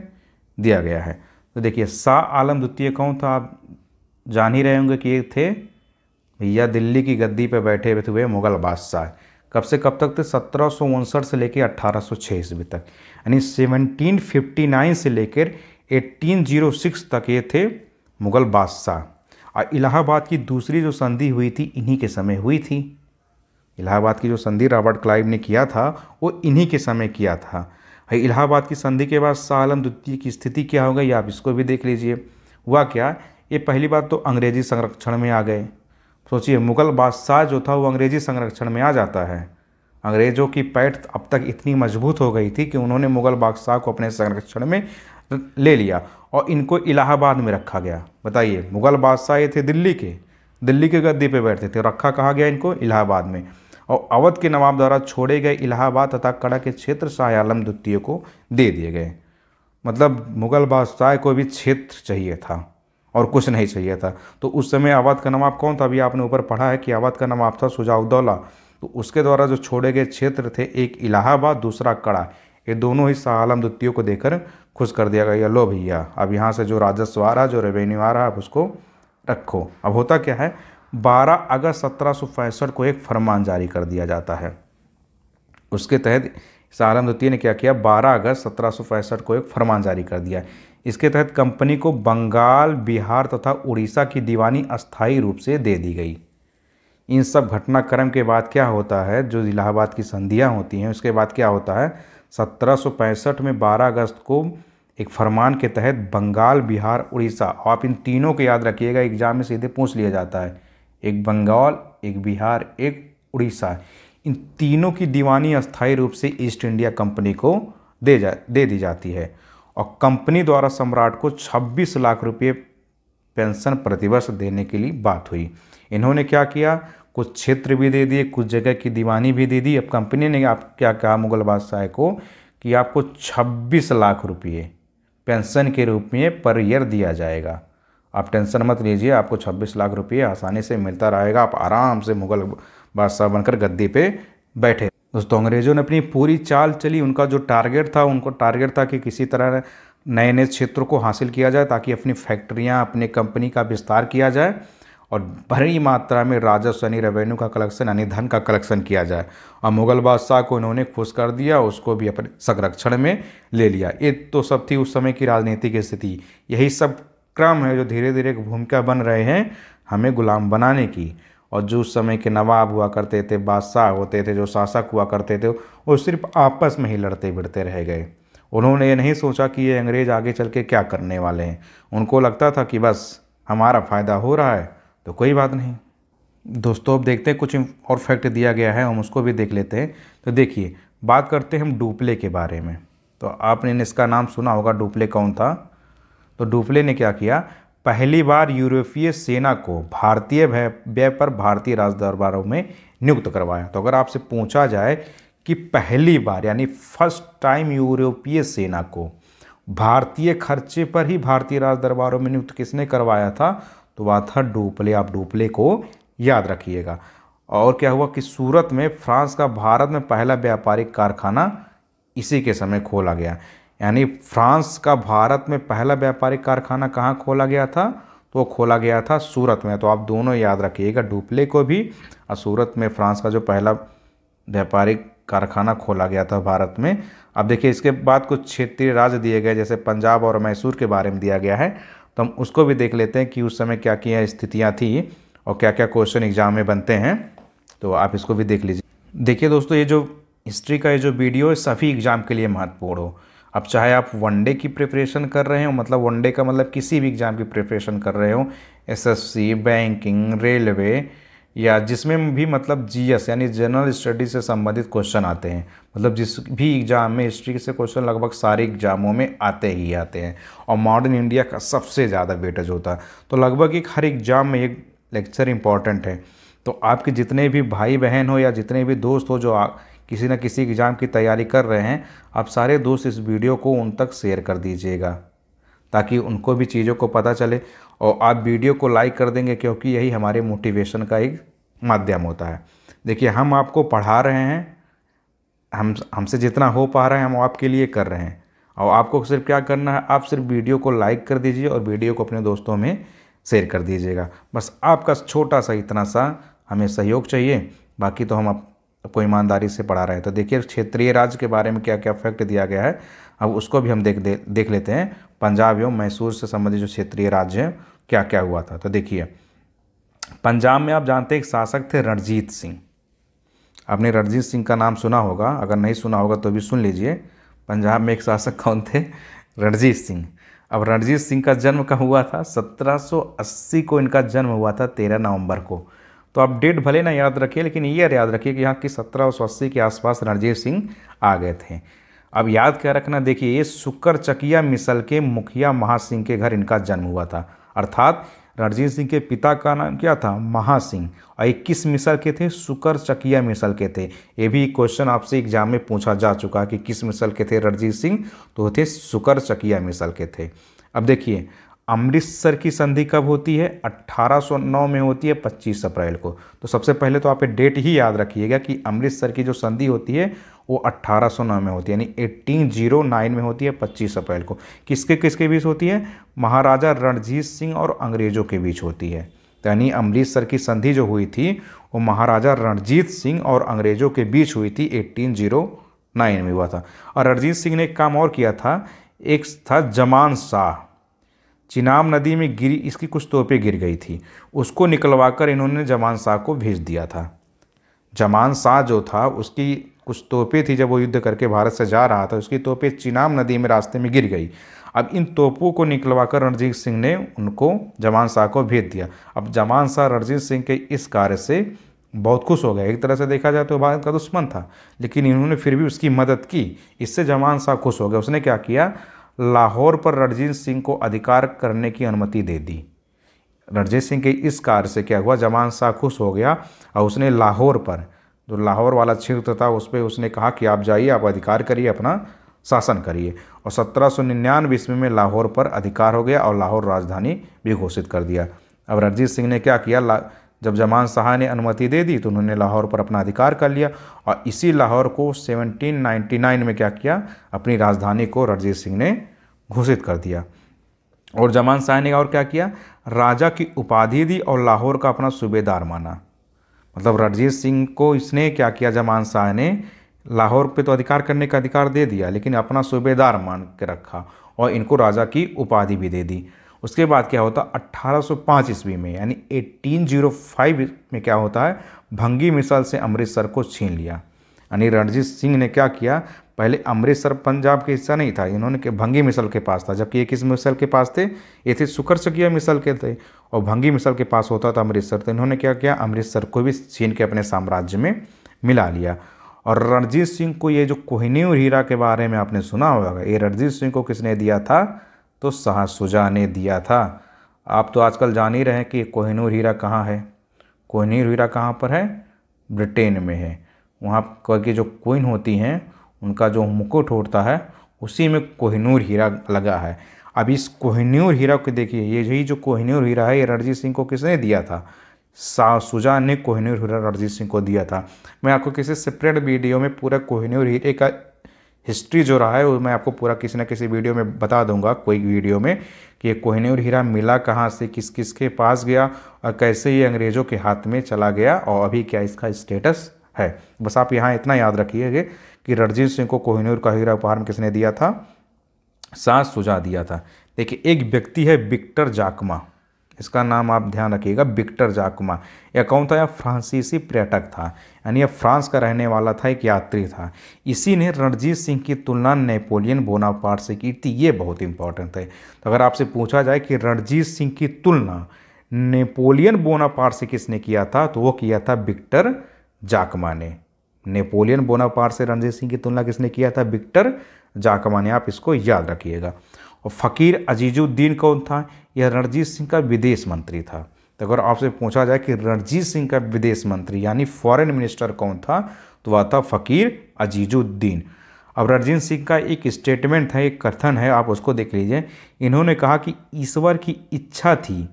दिया गया है। तो देखिए, शाह आलम द्वितीय कौन था, आप जान ही रहे होंगे कि ये थे भैया दिल्ली की गद्दी पे बैठे हुए थे मुग़ल बादशाह। कब से कब तक थे, 1759 से लेकर 1806 ईस्वी तक, यानी 1759 से लेकर 1806 तक ये थे मुग़ल बादशाह। और इलाहाबाद की दूसरी जो संधि हुई थी इन्हीं के समय हुई थी। इलाहाबाद की जो संधि रॉबर्ट क्लाइव ने किया था वो इन्हीं के समय किया था। इलाहाबाद की संधि के बाद शाह आलम द्वितीय की स्थिति क्या हो गई, आप इसको भी देख लीजिए। हुआ क्या, ये पहली बात तो अंग्रेजी संरक्षण में आ गए। सोचिए, मुग़ल बादशाह जो था वो अंग्रेजी संरक्षण में आ जाता है। अंग्रेज़ों की पैठ अब तक इतनी मजबूत हो गई थी कि उन्होंने मुग़ल बादशाह को अपने संरक्षण में ले लिया और इनको इलाहाबाद में रखा गया। बताइए, मुग़ल बादशाह ये थे दिल्ली के गद्दी पे बैठते थे, रखा कहाँ गया इनको, इलाहाबाद में। और अवध के नवाब द्वारा छोड़े गए इलाहाबाद तथा कड़ा के क्षेत्र शाह आलम द्वितीय को दे दिए गए। मतलब मुग़ल बादशाह को भी क्षेत्र चाहिए था और कुछ नहीं चाहिए था। तो उस समय अवध का नवाब कौन था, अभी आपने ऊपर पढ़ा है कि अवध का नवाब था शुजा-उद-दौला। तो उसके द्वारा जो छोड़े गए क्षेत्र थे, एक इलाहाबाद दूसरा कड़ा, ये दोनों ही शाह आलम द्वितीय को देकर खुश कर दिया गया, लो भैया अब यहाँ से जो राजस्व आ रहा, जो रेवेन्यू आ रहा, आप उसको रखो। अब होता क्या है, 12 अगस्त 1765 को एक फरमान जारी कर दिया जाता है। उसके तहत शाह आलम द्वितीय ने क्या किया, 12 अगस्त 1765 को एक फरमान जारी कर दिया। इसके तहत कंपनी को बंगाल, बिहार तथा उड़ीसा की दीवानी अस्थायी रूप से दे दी गई। इन सब घटनाक्रम के बाद क्या होता है, जो इलाहाबाद की संधियाँ होती हैं उसके बाद क्या होता है, 1765 में 12 अगस्त को एक फरमान के तहत बंगाल, बिहार, उड़ीसा, आप इन तीनों को याद रखिएगा, एग्जाम में सीधे पूछ लिया जाता है, एक बंगाल, एक बिहार, एक उड़ीसा, इन तीनों की दीवानी अस्थायी रूप से ईस्ट इंडिया कंपनी को दे दी जाती है। और कंपनी द्वारा सम्राट को 26 लाख रुपये पेंशन प्रतिवर्ष देने के लिए बात हुई। इन्होंने क्या किया, कुछ क्षेत्र भी दे दिए, कुछ जगह की दीवानी भी दे दी। अब कंपनी ने आप क्या कहा मुग़ल बादशाह को कि आपको 26 लाख रुपये पेंशन के रूप में पर ईयर दिया जाएगा। आप टेंशन मत लीजिए, आपको 26 लाख रुपये आसानी से मिलता रहेगा, आप आराम से मुग़ल बादशाह बनकर गद्दी पे बैठे। दोस्तों, अंग्रेज़ों ने अपनी पूरी चाल चली। उनका जो टारगेट था कि किसी तरह नए नए क्षेत्रों को हासिल किया जाए ताकि अपनी फैक्ट्रियां, अपने कंपनी का विस्तार किया जाए और बड़ी मात्रा में राजस्व यानी रेवेन्यू का कलेक्शन यानी धन का कलेक्शन किया जाए। और मुग़ल बादशाह को इन्होंने खुश कर दिया, उसको भी अपने संरक्षण में ले लिया। ये तो सब थी उस समय की राजनीतिक स्थिति। यही सब क्रम है जो धीरे धीरे एक भूमिका बन रहे हैं हमें गुलाम बनाने की। और जो उस समय के नवाब हुआ करते थे, बादशाह होते थे, जो शासक हुआ करते थे, वो सिर्फ आपस में ही लड़ते भिड़ते रह गए। उन्होंने ये नहीं सोचा कि ये अंग्रेज़ आगे चल के क्या करने वाले हैं। उनको लगता था कि बस हमारा फ़ायदा हो रहा है तो कोई बात नहीं। दोस्तों, अब देखते हैं कुछ और फैक्ट दिया गया है, हम उसको भी देख लेते हैं। तो देखिए, बात करते हैं हम डुप्ले के बारे में। तो आपने इसका नाम सुना होगा, डुप्ले कौन था। तो डुप्ले ने क्या किया, पहली बार यूरोपीय सेना को भारतीय व्यय पर भारतीय राजदरबारों में नियुक्त करवाया। तो अगर आपसे पूछा जाए कि पहली बार यानी फर्स्ट टाइम यूरोपीय सेना को भारतीय खर्चे पर ही भारतीय राजदरबारों में नियुक्त किसने करवाया था, तो वह था डुप्ले। आप डुप्ले को याद रखिएगा। और क्या हुआ कि सूरत में फ्रांस का भारत में पहला व्यापारिक कारखाना इसी के समय खोला गया। यानी फ्रांस का भारत में पहला व्यापारिक कारखाना कहाँ खोला गया था, तो खोला गया था सूरत में। तो आप दोनों याद रखिएगा, डुप्ले को भी, और सूरत में फ्रांस का जो पहला व्यापारिक कारखाना खोला गया था भारत में। अब देखिए, इसके बाद कुछ क्षेत्रीय राज्य दिए गए, जैसे पंजाब और मैसूर के बारे में दिया गया है। तो हम उसको भी देख लेते हैं कि उस समय क्या क्या स्थितियाँ थी और क्या क्या क्वेश्चन एग्जाम में बनते हैं। तो आप इसको भी देख लीजिए। देखिए दोस्तों, ये जो हिस्ट्री का ये जो वीडियो है सभी एग्ज़ाम के लिए महत्वपूर्ण हो। अब चाहे आप वनडे की प्रिपरेशन कर रहे हो, मतलब वनडे का मतलब किसी भी एग्ज़ाम की प्रिपरेशन कर रहे हो, एसएससी, बैंकिंग, रेलवे, या जिसमें भी मतलब जीएस यानी जनरल स्टडी से संबंधित क्वेश्चन आते हैं। मतलब जिस भी एग्ज़ाम में हिस्ट्री से क्वेश्चन लगभग सारे एग्जामों में आते ही आते हैं और मॉडर्न इंडिया का सबसे ज़्यादा वेटेज होता है। तो लगभग एक हर एग्ज़ाम में एक लेक्चर इंपॉर्टेंट है। तो आपके जितने भी भाई बहन हो या जितने भी दोस्त हो जो किसी न किसी एग्ज़ाम की तैयारी कर रहे हैं, आप सारे दोस्त इस वीडियो को उन तक शेयर कर दीजिएगा ताकि उनको भी चीज़ों को पता चले। और आप वीडियो को लाइक कर देंगे क्योंकि यही हमारे मोटिवेशन का एक माध्यम होता है। देखिए, हम आपको पढ़ा रहे हैं, हमसे जितना हो पा रहा है हम आपके लिए कर रहे हैं, और आपको सिर्फ क्या करना है, आप सिर्फ वीडियो को लाइक कर दीजिए और वीडियो को अपने दोस्तों में शेयर कर दीजिएगा। बस आपका छोटा सा इतना सा हमें सहयोग चाहिए, बाकी तो हम आपको ईमानदारी से पढ़ा रहे हैं। तो देखिए, क्षेत्रीय राज्य के बारे में क्या क्या फैक्ट दिया गया है, अब उसको भी हम देख लेते हैं। पंजाब एवं मैसूर से संबंधित जो क्षेत्रीय राज्य हैं क्या क्या हुआ था। तो देखिए, पंजाब में आप जानते हैं एक शासक थे रणजीत सिंह। आपने रणजीत सिंह का नाम सुना होगा, अगर नहीं सुना होगा तो भी सुन लीजिए। पंजाब में एक शासक कौन थे? रणजीत सिंह। अब रणजीत सिंह का जन्म कब हुआ था? 1780 को इनका जन्म हुआ था, 13 नवंबर को। तो आप डेट भले ना याद रखिए, लेकिन ये याद रखिए कि यहाँ की 1780 के आसपास रणजीत सिंह आ गए थे। अब याद क्या रखना, देखिए, ये सुकरचकिया मिसल के मुखिया महासिंह के घर इनका जन्म हुआ था। अर्थात रणजीत सिंह के पिता का नाम क्या था? महासिंह। और ये किस मिसल के थे? सुकरचकिया मिसल के थे। ये भी क्वेश्चन आपसे एग्जाम में पूछा जा चुका कि किस मिसल के थे रणजीत सिंह, तो थे सुकरचकिया मिसल के थे। अब देखिए, अमृतसर की संधि कब होती है? 1809 में होती है, 25 अप्रैल को। तो सबसे पहले तो आप डेट ही याद रखिएगा कि अमृतसर की जो संधि होती है वो 1809 में होती है, यानी 1809 में होती है, 25 अप्रैल को। किसके किसके बीच होती है? महाराजा रणजीत सिंह और अंग्रेजों के बीच होती है। तो यानी अमृतसर की संधि जो हुई थी वो महाराजा रणजीत सिंह और अंग्रेजों के बीच हुई थी, 1809 में हुआ था। और रणजीत सिंह ने एक काम और किया था, एक था जमान शाह। चिनाब नदी में गिरी, इसकी कुछ तोपें गिर गई थी, उसको निकलवाकर इन्होंने जमान शाह को भेज दिया था। जमान शाह जो था उसकी कुछ तोपें थी, जब वो युद्ध करके भारत से जा रहा था, उसकी तोपें चिनाब नदी में रास्ते में गिर गई। अब इन तोपों को निकलवाकर रणजीत सिंह ने उनको जमान शाह को भेज दिया। अब जमान शाह रणजीत सिंह के इस कार्य से बहुत खुश हो गया। एक तरह से देखा जाए तो भारत का दुश्मन था, लेकिन इन्होंने फिर भी उसकी मदद की। इससे जमान शाह खुश हो गया। उसने क्या किया? लाहौर पर रणजीत सिंह को अधिकार करने की अनुमति दे दी। रणजीत सिंह के इस कार्य से क्या हुआ? जमान शाह खुश हो गया और उसने लाहौर पर, जो लाहौर वाला क्षेत्र था, उस पर उसने कहा कि आप जाइए, आप अधिकार करिए, अपना शासन करिए। और 1799 ईस्वी में लाहौर पर अधिकार हो गया और लाहौर राजधानी भी घोषित कर दिया। अब रणजीत सिंह ने क्या किया? जब जमान शाह ने अनुमति दे दी तो उन्होंने लाहौर पर अपना अधिकार कर लिया, और इसी लाहौर को 1799 में क्या किया? अपनी राजधानी को रणजीत सिंह ने घोषित कर दिया। और जमान शाह ने और क्या किया? राजा की उपाधि दी और लाहौर का अपना सूबेदार माना। मतलब रणजीत सिंह को इसने क्या किया? जमान शाह ने लाहौर पे तो अधिकार करने का अधिकार दे दिया, लेकिन अपना सूबेदार मान के रखा और इनको राजा की उपाधि भी दे दी। उसके बाद क्या होता? 1805 ईस्वी में, यानी 1805 में क्या होता है? भंगी मिसल से अमृतसर को छीन लिया। यानी रणजीत सिंह ने क्या किया? पहले अमृतसर पंजाब के हिस्सा नहीं था, इन्होंने के भंगी मिसल के पास था। जबकि ये किस मिसल के पास थे? ये थे सुकरचकिया मिसल के थे, और भंगी मिसल के पास होता था अमृतसर। तो इन्होंने क्या किया? अमृतसर को भी छीन के अपने साम्राज्य में मिला लिया। और रणजीत सिंह को ये जो कोहिनूर हीरा के बारे में आपने सुना होगा, ये रणजीत सिंह को किसने दिया था? तो शाह शुजा ने दिया था। आप तो आजकल जान ही रहे हैं कि कोहिनूर हीरा कहाँ है। कोहिनूर हीरा कहाँ पर है? ब्रिटेन में है। वहाँ की जो क्वीन होती हैं, उनका जो मुकुट होता है, उसी में कोहिनूर हीरा लगा है। अब इस कोहिनूर हीरा को देखिए, यही जो कोहिनूर हीरा है, ये रणजीत सिंह को किसने दिया था? शाह शुजा ने कोहिनूर हीरा रणजीत सिंह को दिया था। मैं आपको किसी सेपरेट वीडियो में पूरा कोहिनूर हीरे का हिस्ट्री जो रहा है वो मैं आपको पूरा किसी न किसी वीडियो में बता दूंगा, कोई वीडियो में, कि ये कोहिनूर हीरा मिला कहाँ से, किस किस के पास गया और कैसे ये अंग्रेज़ों के हाथ में चला गया और अभी क्या इसका स्टेटस है। बस आप यहाँ इतना याद रखिएगा कि रणजीत सिंह को कोहिनूर का हीरा उपहार में किसने दिया था? शाह शुजा दिया था। देखिए, एक व्यक्ति है विक्टर जाकमा, इसका नाम आप ध्यान रखिएगा, विक्टर जाकमा। यह कौन था? यह फ्रांसीसी पर्यटक था, यानी यह फ्रांस का रहने वाला था, एक यात्री था। इसी ने रणजीत सिंह की तुलना नेपोलियन बोनापार्ट से की थी। ये बहुत इंपॉर्टेंट है। तो अगर आपसे पूछा जाए कि रणजीत सिंह की तुलना नेपोलियन बोनापार्ट से किसने किया था, तो वो किया था विक्टर जाकमा ने। नेपोलियन बोनापार्ट से रणजीत सिंह की तुलना किसने किया था? विक्टर जाकमा ने। आप इसको याद रखिएगा। और फ़कीर अजीजुद्दीन कौन था? यह रणजीत सिंह का विदेश मंत्री था। तो अगर आपसे पूछा जाए कि रणजीत सिंह का विदेश मंत्री यानी फॉरेन मिनिस्टर कौन था, तो वह था फ़कीर अजीजुद्दीन। अब रणजीत सिंह का एक स्टेटमेंट है, एक कथन है, आप उसको देख लीजिए। इन्होंने कहा कि ईश्वर की इच्छा थी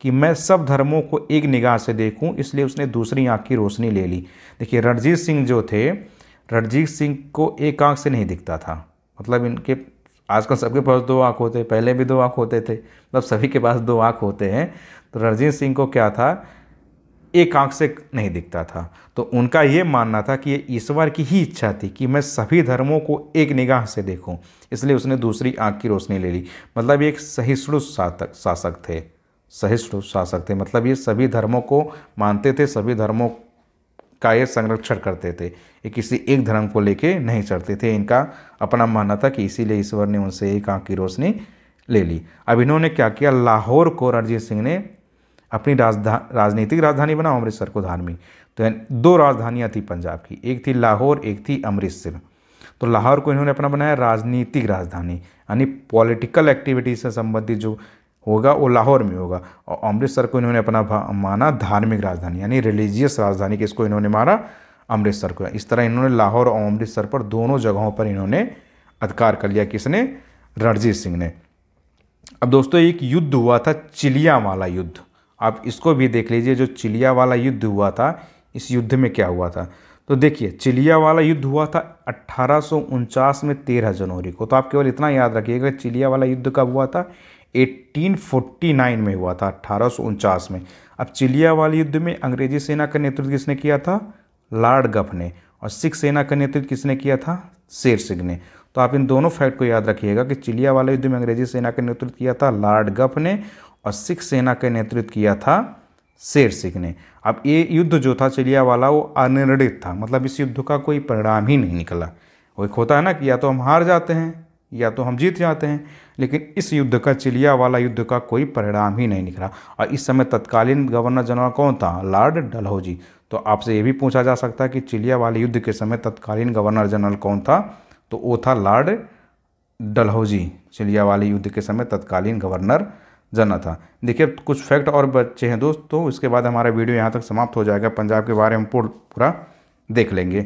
कि मैं सब धर्मों को एक निगाह से देखूं, इसलिए उसने दूसरी आंख की रोशनी ले ली। देखिए रणजीत सिंह जो थे, रणजीत सिंह को एक आंख से नहीं दिखता था, मतलब इनके आजकल सबके पास दो आंख होते हैं, पहले भी दो आंख होते थे, मतलब सभी के पास दो आंख होते हैं। तो रणजीत सिंह को क्या था, एक आंख से नहीं दिखता था। तो उनका ये मानना था कि ये ईश्वर की ही इच्छा थी कि मैं सभी धर्मों को एक निगाह से देखूं, इसलिए उसने दूसरी आंख की रोशनी ले ली। मतलब ये एक सहिष्णु शासक थे, सहिष्णु शासक थे, मतलब ये सभी धर्मों को मानते थे, सभी धर्मों का ये संरक्षण करते थे, ये किसी एक धर्म को लेके नहीं चलते थे। इनका अपना मानना था कि इसीलिए ईश्वर ने उनसे एक आंख की रोशनी ले ली। अब इन्होंने क्या किया, लाहौर को रणजीत सिंह ने अपनी राजनीतिक राजधानी बना, अमृतसर को धार्मिक। तो दो राजधानियाँ थी पंजाब की, एक थी लाहौर, एक थी अमृतसर। तो लाहौर को इन्होंने अपना बनाया राजनीतिक राजधानी, यानी पॉलिटिकल एक्टिविटी से संबंधित जो होगा वो लाहौर में होगा। और अमृतसर को इन्होंने अपना माना धार्मिक राजधानी, यानी रिलीजियस राजधानी, किसको इन्होंने माना, अमृतसर को। इस तरह इन्होंने लाहौर और अमृतसर पर दोनों जगहों पर इन्होंने अधिकार कर लिया। किसने, रणजीत सिंह ने। अब दोस्तों एक युद्ध हुआ था, चिलिया वाला युद्ध, आप इसको भी देख लीजिए। जो चिलिया वाला युद्ध हुआ था, इस युद्ध में क्या हुआ था, तो देखिए चिलिया वाला युद्ध हुआ था 1849 में 13 जनवरी को। तो आप केवल इतना याद रखिएगा, चिलिया वाला युद्ध कब हुआ था, 1849 में हुआ था, 1849 में। अब चिलिया वाले युद्ध में अंग्रेजी सेना का नेतृत्व किसने किया था, लॉर्ड गफ ने, और सिख सेना का नेतृत्व किसने किया था, शेर सिंह ने। तो आप इन दोनों फैक्ट को याद रखिएगा कि चिलिया वाले युद्ध में अंग्रेजी सेना का नेतृत्व किया था लॉर्ड गफ ने, और सिख सेना का नेतृत्व किया था शेर सिंह ने। अब ये युद्ध जो था चिलिया वाला, वो अनिर्णित था, मतलब इस युद्ध का कोई परिणाम ही नहीं निकला। वो एक होता है ना कि या तो हम हार जाते हैं या तो हम जीत जाते हैं, लेकिन इस युद्ध का, चिलिया वाला युद्ध का कोई परिणाम ही नहीं निकला। और इस समय तत्कालीन गवर्नर जनरल कौन था, लॉर्ड डलहौजी। तो आपसे ये भी पूछा जा सकता है कि चिलिया वाले युद्ध के समय तत्कालीन गवर्नर जनरल कौन था, तो वो था लॉर्ड डलहौजी। चिलिया वाले युद्ध के समय तत्कालीन गवर्नर जनरल था। देखिए कुछ फैक्ट और बच्चे हैं दोस्तों, इसके बाद हमारा वीडियो यहाँ तक समाप्त हो जाएगा। पंजाब के बारे में पूरा देख लेंगे।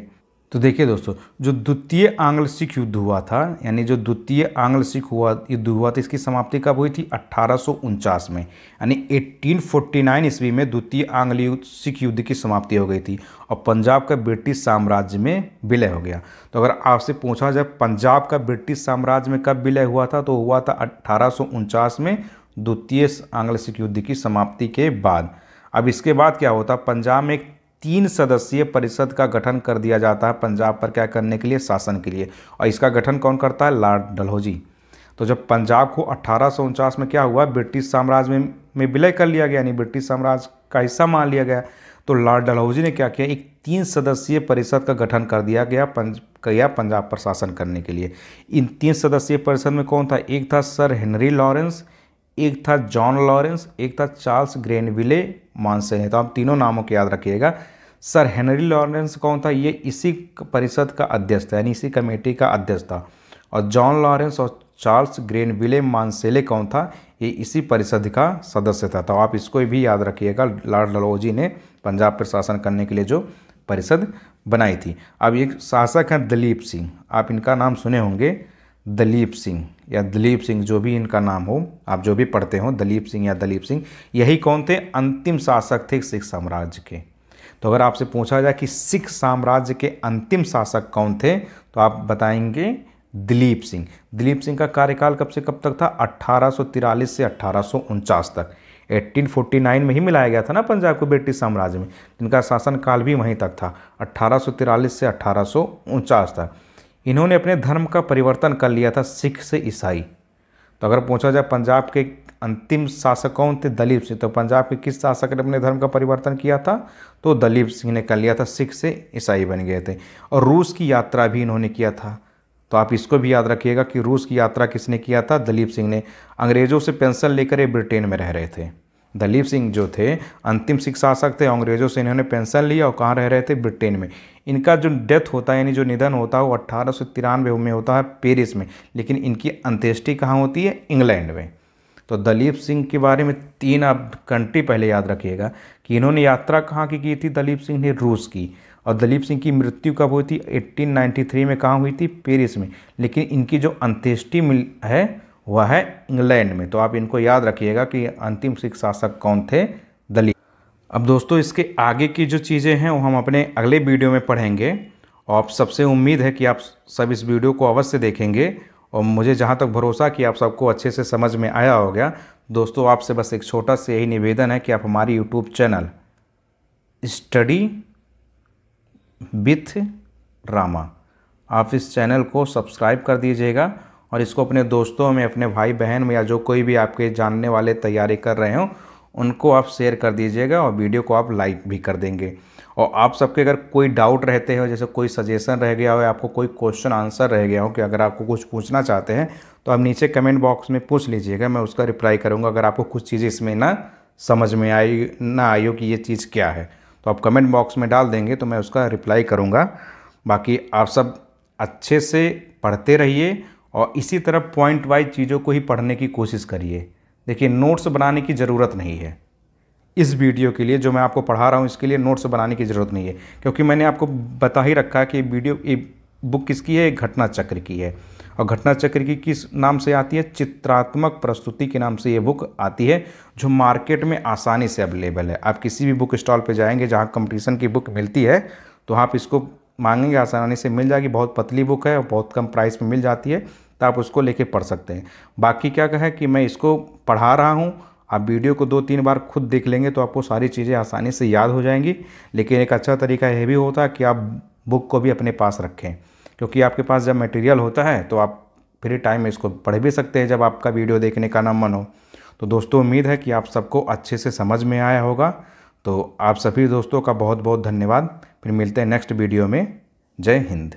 तो देखिए दोस्तों, जो द्वितीय आंग्ल सिख युद्ध हुआ था, यानी जो द्वितीय आंग्ल सिख युद्ध हुआ था, इसकी समाप्ति कब हुई थी, 1849 में, यानी 1849 ईस्वी में द्वितीय आंग्ल सिख युद्ध की समाप्ति हो गई थी और पंजाब का ब्रिटिश साम्राज्य में विलय हो गया। तो अगर आपसे पूछा जाए पंजाब का ब्रिटिश साम्राज्य में कब विलय हुआ था, तो हुआ था 1849 में, द्वितीय आंग्ल सिख युद्ध की समाप्ति के बाद। अब इसके बाद क्या होता, पंजाब में 3 सदस्यीय परिषद का गठन कर दिया जाता है पंजाब पर क्या करने के लिए, शासन के लिए। और इसका गठन कौन करता है, लॉर्ड डलहौजी। तो जब पंजाब को 1849 में क्या हुआ, ब्रिटिश साम्राज्य में विलय कर लिया गया, यानी ब्रिटिश साम्राज्य का हिस्सा मान लिया गया, तो लॉर्ड डलहौजी ने क्या किया, एक 3 सदस्यीय परिषद का गठन कर दिया गया पंजाब पर शासन करने के लिए। इन 3 सदस्यीय परिषद में कौन था, एक था सर हेनरी लॉरेंस, एक था जॉन लॉरेंस, एक था चार्ल्स ग्रेनविले मानसे। तो आप तीनों नामों को याद रखिएगा। सर हेनरी लॉरेंस कौन था, ये इसी परिषद का अध्यक्ष था, यानी इसी कमेटी का अध्यक्ष था। और जॉन लॉरेंस और चार्ल्स ग्रेनविले मानसेले कौन था, ये इसी परिषद का सदस्य था। तो आप इसको भी याद रखिएगा, लॉर्ड डलहौजी ने पंजाब पर शासन करने के लिए जो परिषद बनाई थी। अब एक शासक हैं दलीप सिंह, आप इनका नाम सुने होंगे, दलीप सिंह या दलीप सिंह, जो भी इनका नाम हो, आप जो भी पढ़ते हो, दलीप सिंह या दलीप सिंह, यही कौन थे, अंतिम शासक थे सिख साम्राज्य के। तो अगर आपसे पूछा जाए कि सिख साम्राज्य के अंतिम शासक कौन थे, तो आप बताएंगे दलीप सिंह। दलीप सिंह का कार्यकाल कब से कब तक था, 1843 से 1849 तक। 1849 में ही मिलाया गया था ना पंजाब को ब्रिटिश साम्राज्य में, इनका शासनकाल भी वहीं तक था, 1843 से 1849 तक। इन्होंने अपने धर्म का परिवर्तन कर लिया था, सिख से ईसाई। तो अगर पूछा जाए पंजाब के अंतिम शासक कौन थे, दलीप सिंह। तो पंजाब के किस शासक ने अपने धर्म का परिवर्तन किया था, तो दलीप सिंह ने कर लिया था, सिख से ईसाई बन गए थे। और रूस की यात्रा भी इन्होंने किया था। तो आप इसको भी याद रखिएगा कि रूस की यात्रा किसने किया था, दलीप सिंह ने। अंग्रेज़ों से पेंशन लेकर ये ब्रिटेन में रह रहे थे। दलीप सिंह जो थे अंतिम सिख शासक थे, अंग्रेज़ों से इन्होंने पेंशन लिया और कहाँ रह रहे थे, ब्रिटेन में। इनका जो डेथ होता है, यानी जो निधन होता है, वो 1893 में होता है पेरिस में, लेकिन इनकी अंत्येष्टि कहाँ होती है, इंग्लैंड में। तो दलीप सिंह के बारे में 3 आप कंट्री पहले याद रखिएगा कि इन्होंने यात्रा कहाँ की थी, दलीप सिंह ने रूस की। और दलीप सिंह की मृत्यु कब हुई थी? 1893 में। कहाँ हुई थी? पेरिस में। लेकिन इनकी जो अंत्येष्टि है वह है इंग्लैंड में। तो आप इनको याद रखिएगा कि अंतिम सिख शासक कौन थे? दलीप। अब दोस्तों इसके आगे की जो चीज़ें हैं वो हम अपने अगले वीडियो में पढ़ेंगे, और आप सबसे उम्मीद है कि आप सब इस वीडियो को अवश्य देखेंगे। और मुझे जहाँ तक भरोसा कि आप सबको अच्छे से समझ में आया होगा। दोस्तों आपसे बस एक छोटा सा यही निवेदन है कि आप हमारी YouTube channel study with Rama, आप इस चैनल को सब्सक्राइब कर दीजिएगा और इसको अपने दोस्तों में, अपने भाई बहन में, या जो कोई भी आपके जानने वाले तैयारी कर रहे हो उनको आप शेयर कर दीजिएगा, और वीडियो को आप लाइक भी कर देंगे। और आप सबके अगर कोई डाउट रहते हो, जैसे कोई सजेशन रह गया हो या आपको कोई क्वेश्चन आंसर रह गया हो, कि अगर आपको कुछ पूछना चाहते हैं तो आप नीचे कमेंट बॉक्स में पूछ लीजिएगा, मैं उसका रिप्लाई करूँगा। अगर आपको कुछ चीज़ें इसमें ना समझ में आई हो कि ये चीज़ क्या है, तो आप कमेंट बॉक्स में डाल देंगे तो मैं उसका रिप्लाई करूँगा। बाकी आप सब अच्छे से पढ़ते रहिए और इसी तरह पॉइंट वाइज चीज़ों को ही पढ़ने की कोशिश करिए। देखिए नोट्स बनाने की ज़रूरत नहीं है इस वीडियो के लिए, जो मैं आपको पढ़ा रहा हूँ इसके लिए नोट्स बनाने की ज़रूरत नहीं है, क्योंकि मैंने आपको बता ही रखा है कि ये बुक किसकी है? घटना चक्र की है। और घटना चक्र की किस नाम से आती है? चित्रात्मक प्रस्तुति के नाम से ये बुक आती है, जो मार्केट में आसानी से अवेलेबल है। आप किसी भी बुक स्टॉल पे जाएंगे जहाँ कंपटीशन की बुक मिलती है तो आप इसको मांगेंगे, आसानी से मिल जाएगी। बहुत पतली बुक है और बहुत कम प्राइस में मिल जाती है, तो आप उसको लेके पढ़ सकते हैं। बाकी क्या है कि मैं इसको पढ़ा रहा हूँ, आप वीडियो को 2-3 बार खुद देख लेंगे तो आपको सारी चीज़ें आसानी से याद हो जाएंगी। लेकिन एक अच्छा तरीका यह भी होता है कि आप बुक को भी अपने पास रखें, क्योंकि आपके पास जब मटेरियल होता है तो आप फ्री टाइम में इसको पढ़ भी सकते हैं जब आपका वीडियो देखने का ना मन हो। तो दोस्तों उम्मीद है कि आप सबको अच्छे से समझ में आया होगा। तो आप सभी दोस्तों का बहुत बहुत धन्यवाद। फिर मिलते हैं नेक्स्ट वीडियो में। जय हिंद।